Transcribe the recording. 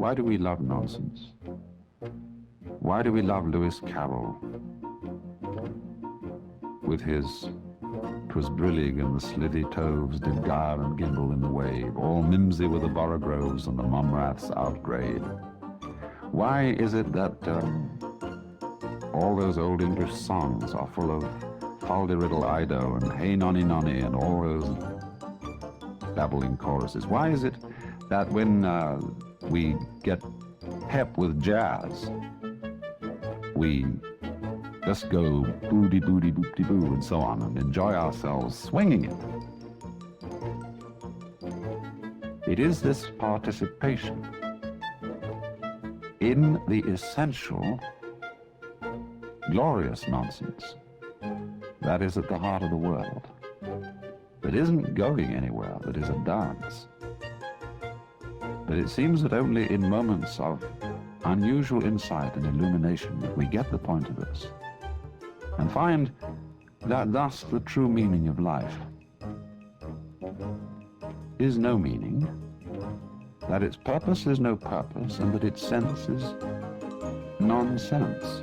Why do we love nonsense? Why do we love Lewis Carroll with his "'Twas brillig and the slithy toves did gyre and gimble in the wave, all mimsy were the borogoves and the momraths outgrade"? Why is it that all those old English songs are full of "Fal-de-riddle Ido" and "Hey nonny nonny" and all those babbling choruses? Why is it that when we get hep with jazz, we just go booty booty boopty boo and so on and enjoy ourselves swinging it? It is this participation in the essential, glorious nonsense that is at the heart of the world, that isn't going anywhere, that is a dance. But it seems that only in moments of unusual insight and illumination that we get the point of this and find that thus the true meaning of life is no meaning, that its purpose is no purpose, and that its sense is nonsense.